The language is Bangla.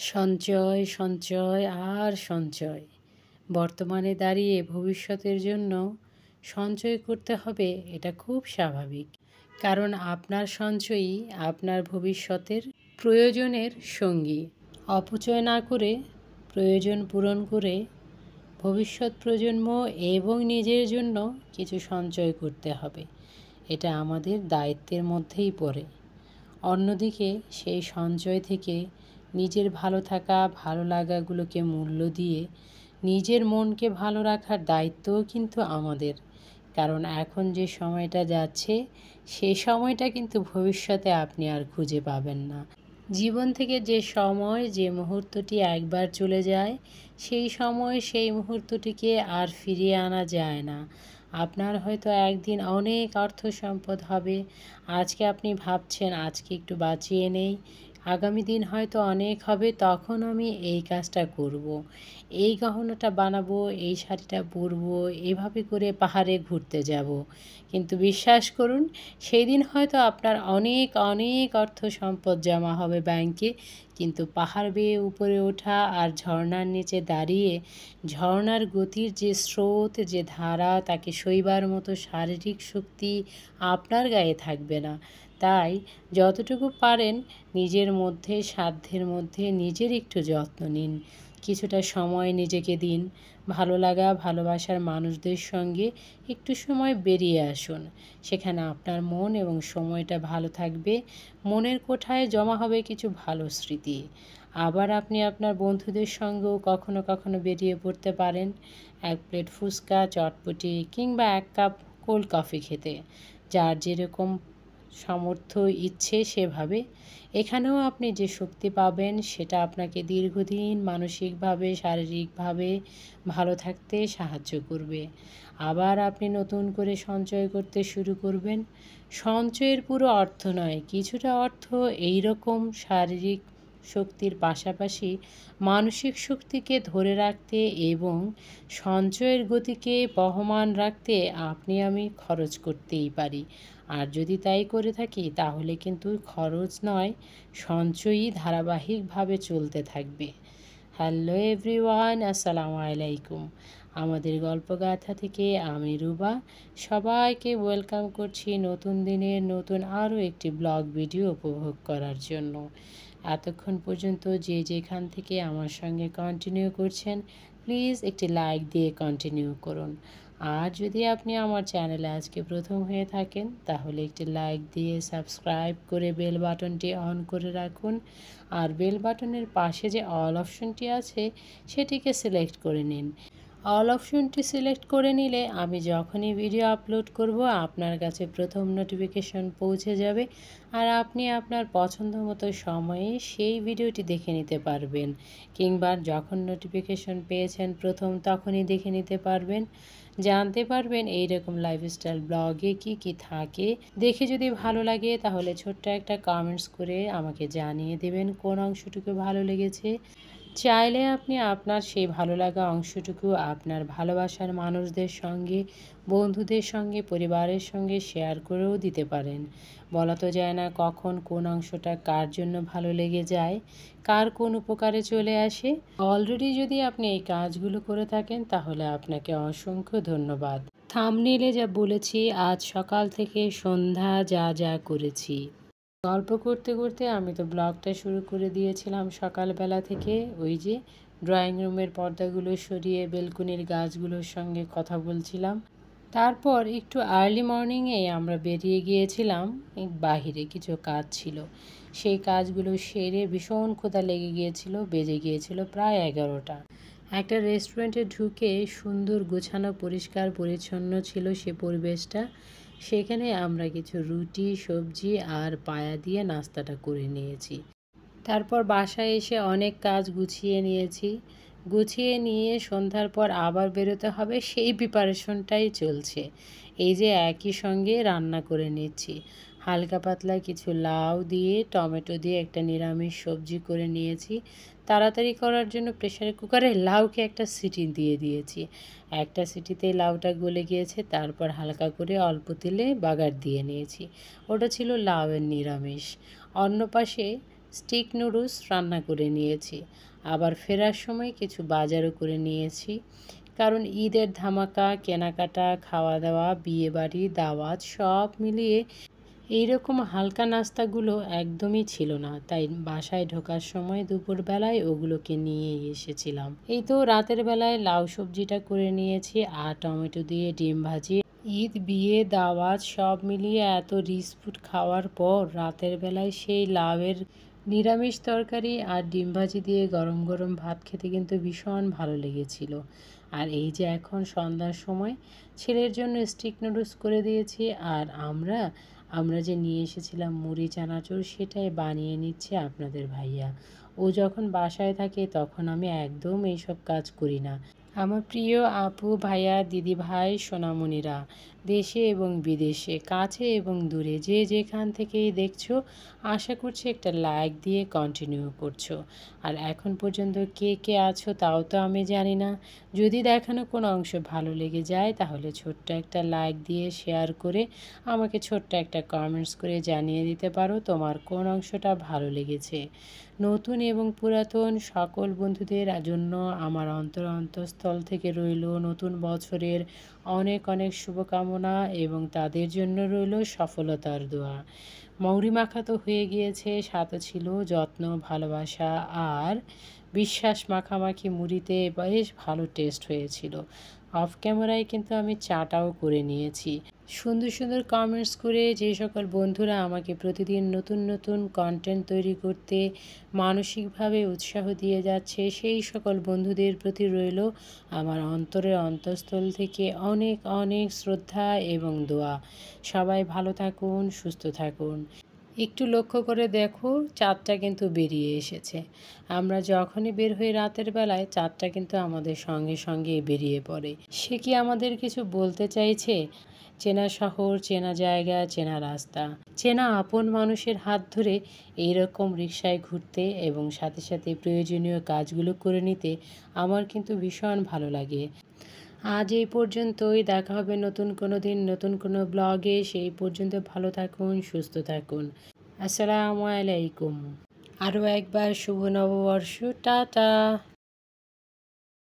সঞ্চয়, সঞ্চয় আর সঞ্চয়। বর্তমানে দাঁড়িয়ে ভবিষ্যতের জন্য সঞ্চয় করতে হবে, এটা খুব স্বাভাবিক। কারণ আপনার সঞ্চয়ই আপনার ভবিষ্যতের প্রয়োজনের সঙ্গী। অপচয় না করে প্রয়োজন পূরণ করে ভবিষ্যৎ প্রজন্ম এবং নিজের জন্য কিছু সঞ্চয় করতে হবে। এটা আমাদের দায়িত্বের মধ্যেই পড়ে। অন্যদিকে সেই সঞ্চয় থেকে নিজের ভালো থাকা, ভালো লাগাগুলোকে মূল্য দিয়ে নিজের মনকে ভালো রাখার দায়িত্বও কিন্তু আমাদের। কারণ এখন যে সময়টা যাচ্ছে, সেই সময়টা কিন্তু ভবিষ্যতে আপনি আর খুঁজে পাবেন না। জীবন থেকে যে সময়, যে মুহূর্তটি একবার চলে যায়, সেই সময় সেই মুহূর্তটিকে আর ফিরিয়ে আনা যায় না। আপনার হয়তো একদিন অনেক অর্থ সম্পদ হবে। আজকে আপনি ভাবছেন আজকে একটু বাঁচিয়ে নেই, আগামী দিন হয়তো অনেক হবে, তখন আমি এই কাজটা করব, এই গহনাটা বানাবো, এই শাড়িটা পরবো, এভাবে করে পাহাড়ে ঘুরতে যাব। কিন্তু বিশ্বাস করুন, সেই দিন হয়তো আপনার অনেক অনেক অর্থ সম্পদ জমা হবে ব্যাংকে, কিন্তু পাহাড় বেয়ে উপরে ওঠা আর ঝর্ণার নিচে দাঁড়িয়ে ঝর্ণার গতির যে স্রোত, যে ধারা, তাকে সইবার মতো শারীরিক শক্তি আপনার গায়ে থাকবে না। তাই যতটুকু পারেন নিজের মধ্যে, সাধ্যের মধ্যে নিজের একটু যত্ন নিন। কিছুটা সময় নিজেকে দিন। ভালো লাগা, ভালোবাসার মানুষদের সঙ্গে একটু সময় বেরিয়ে আসুন। সেখানে আপনার মন এবং সময়টা ভালো থাকবে। মনের কোঠায় জমা হবে কিছু ভালো স্মৃতি। আবার আপনি আপনার বন্ধুদের সঙ্গেও কখনো কখনো বেরিয়ে পড়তে পারেন, এক প্লেট ফুচকা, চটপটি কিংবা এক কাপ কোল্ড কফি খেতে। যার যেরকম সামর্থ্য, ইচ্ছে সেভাবে। এখানেও আপনি যে শক্তি পাবেন, সেটা আপনাকে দীর্ঘদিন মানসিকভাবে, শারীরিকভাবে ভালো থাকতে সাহায্য করবে। আবার আপনি নতুন করে সঞ্চয় করতে শুরু করবেন। সঞ্চয়ের পুরো অর্থ নয়, কিছুটা অর্থ এই রকম শারীরিক শক্তির পাশাপাশি মানসিক শক্তিকে ধরে রাখতে এবং সঞ্চয়ের গতিকে বহমান রাখতে আপনি আমি খরচ করতেই পারি। আর যদি তাই করে থাকি, তাহলে কিন্তু খরচ নয়, সঞ্চয়ই ধারাবাহিকভাবে চলতে থাকবে। হ্যালো এভরিওয়ান, আসসালামু আলাইকুম। আমাদের গল্পগাথা থেকে আমি রুবা সবাইকে ওয়েলকাম করছি নতুন দিনের নতুন আরও একটি ব্লগ ভিডিও উপভোগ করার জন্য। এতক্ষণ পর্যন্ত যে যেখান থেকে আমার সঙ্গে কন্টিনিউ করছেন, প্লিজ একটি লাইক দিয়ে কন্টিনিউ করুন। আর যদি আপনি আমার চ্যানেলে আজকে প্রথম হয়ে থাকেন, তাহলে একটি লাইক দিয়ে সাবস্ক্রাইব করে বেল বাটনটি অন করে রাখুন। আর বেল বাটনের পাশে যে অল অপশনটি আছে, সেটিকে সিলেক্ট করে নিন। অল অপশনটি সিলেক্ট করে নিলে আমি যখনই ভিডিও আপলোড করব, আপনার কাছে প্রথম নোটিফিকেশন পৌঁছে যাবে। আর আপনি আপনার পছন্দ মতো সময়ে সেই ভিডিওটি দেখে নিতে পারবেন, কিংবা যখন নোটিফিকেশন পেয়েছেন প্রথম, তখনই দেখে নিতে পারবেন। জানতে পারবেন এইরকম লাইফস্টাইল ব্লগে কি কি থাকে। দেখে যদি ভালো লাগে, তাহলে ছোট্ট একটা কমেন্টস করে আমাকে জানিয়ে দেবেন কোন অংশটুকু ভালো লেগেছে। চাইলে আপনি আপনার সেই ভালো লাগা অংশটুকু আপনার ভালোবাসার মানুষদের সঙ্গে, বন্ধুদের সঙ্গে, পরিবারের সঙ্গে শেয়ার করেও দিতে পারেন। বলা তো যায় না কখন কোন অংশটা কার জন্য ভালো লেগে যায়, কার কোন উপকারে চলে আসে। অলরেডি যদি আপনি এই কাজগুলো করে থাকেন, তাহলে আপনাকে অসংখ্য ধন্যবাদ। থাম্বনেইলে যা বলেছি, আজ সকাল থেকে সন্ধ্যা যা যা করেছি। গল্প করতে করতে আমি তো ব্লগটা শুরু করে দিয়েছিলাম সকালবেলা থেকে। ওই যে ড্রয়িং রুমের পর্দাগুলো সরিয়ে বেলকনির গাছগুলোর সঙ্গে কথা বলছিলাম। তারপর একটু আর্লি মর্নিংয়ে আমরা বেরিয়ে গিয়েছিলাম, বাহিরে কিছু কাজ ছিল। সেই কাজগুলো সেরে ভীষণ ক্ষুধা লেগে গিয়েছিল, বেজে গিয়েছিল প্রায় 11টা। একটা রেস্টুরেন্টে ঢুকে সুন্দর গোছানো, পরিষ্কার পরিচ্ছন্ন ছিল সে পরিবেশটা। সেখানে আমরা কিছু রুটি, সবজি আর পায়া দিয়ে নাস্তাটা করে নিয়েছি। তারপর বাসায় এসে অনেক কাজ গুছিয়ে নিয়েছি। গুছিয়ে নিয়ে সন্ধ্যার পর আবার বেরোতে হবে, সেই প্রিপারেশনটাই চলছে। এই যে একই সঙ্গে রান্না করে নিচ্ছি। হালকা পাতলা কিছু লাউ দিয়ে, টমেটো দিয়ে একটা নিরামিষ সবজি করে নিয়েছি। তাড়াতাড়ি করার জন্য প্রেসার কুকারে লাউকে একটা সিটি দিয়ে দিয়েছি। একটা সিটিতে লাউটা গলে গিয়েছে। তারপর হালকা করে অল্প তেলে বাগার দিয়ে নিয়েছি। ওটা ছিল লাউয়ের নিরামিষ। অন্য পাশে স্টিক নুডলস রান্না করে নিয়েছি। আবার ফেরার সময় কিছু বাজারও করে নিয়েছি, কারণ ঈদের ধামাকা, কেনাকাটা, খাওয়া দাওয়া, বিয়েবাড়ি, দাওয়াত সব মিলিয়ে এইরকম হালকা নাস্তাগুলো একদমই ছিল না, তাই বাসায় ঢোকার সময় দুপুরবেলায় ওগুলোকে নিয়েই এসেছিলাম। এই তো রাতের বেলায় লাউ সবজিটা করে নিয়েছি আর টমেটো দিয়ে ডিম ভাজি। ঈদ, বিয়ে, দাওয়াত সব মিলিয়ে এত রিচ ফুড খাওয়ার পর রাতের বেলায় সেই লাউয়ের নিরামিষ তরকারি আর ডিম ভাজি দিয়ে গরম গরম ভাত খেতে কিন্তু ভীষণ ভালো লেগেছিল। আর এই যে এখন সন্ধ্যার সময় ছেলের জন্য স্টিক নুডলস করে দিয়েছি, আর আমরা যে নিয়ে এসেছিলাম মুড়ি চানাচুর, সেটাই বানিয়ে নিচ্ছে আপনাদের ভাইয়া। ও যখন বাসায় থাকে তখন আমি একদম এইসব কাজ করি না। আমার প্রিয় আপু, ভাইয়া, দিদি ভাই, সোনামণিরা, দেশে এবং বিদেশে, কাছে এবং দূরে, যে যেখান থেকেই দেখছো, আশা করছি একটা লাইক দিয়ে কন্টিনিউ করছো। আর এখন পর্যন্ত কে কে আছো তাও তো আমি জানি না। যদি দেখানো কোনো অংশ ভালো লেগে যায় তাহলে ছোট্ট একটা লাইক দিয়ে শেয়ার করে আমাকে ছোট্ট একটা কমেন্টস করে জানিয়ে দিতে পারো তোমার কোন অংশটা ভালো লেগেছে। নতুন এবং পুরাতন সকল বন্ধুদের জন্য আমার অন্তঃস্থল থেকে রইল নতুন বছরের অনেক অনেক শুভকামনা, এবং তাদের জন্য রইল সফলতার দোয়া। মৌরি মাখা তো হয়ে গিয়েছে, সাথে ছিল যত্ন, ভালোবাসা আর বিশ্বাস। মাখামাখি মুড়িতে বেশ ভালো টেস্ট হয়েছিল। অফ ক্যামেরায় কিন্তু আমি চাটাও করে নিয়েছি। সুন্দর সুন্দর কমেন্টস করে যে সকল বন্ধুরা আমাকে প্রতিদিন নতুন নতুন কন্টেন্ট তৈরি করতে মানসিকভাবে উৎসাহ দিয়ে যাচ্ছে, সেই সকল বন্ধুদের প্রতি রইল আমার অন্তরের অন্তঃস্থল থেকে অনেক অনেক শ্রদ্ধা এবং দোয়া। সবাই ভালো থাকুন, সুস্থ থাকুন। একটু লক্ষ্য করে দেখো, চাঁদটা কিন্তু বেরিয়ে এসেছে। আমরা যখনই বের হই রাতের বেলায়, চাঁদটা কিন্তু আমাদের সঙ্গে সঙ্গে বেরিয়ে পড়ে। সে কি আমাদের কিছু বলতে চাইছে? চেনা শহর, চেনা জায়গা, চেনা রাস্তা, চেনা আপন মানুষের হাত ধরে এইরকম রিকশায় ঘুরতে এবং সাথে সাথে প্রয়োজনীয় কাজগুলো করে নিতে আমার কিন্তু ভীষণ ভালো লাগে। আজ এই পর্যন্তই, দেখা হবে নতুন কোনো দিন নতুন কোনো ব্লগে। সেই পর্যন্ত ভালো থাকুন, সুস্থ থাকুন। আসসালামু আলাইকুম। আরও একবার শুভ নববর্ষ। টাটা।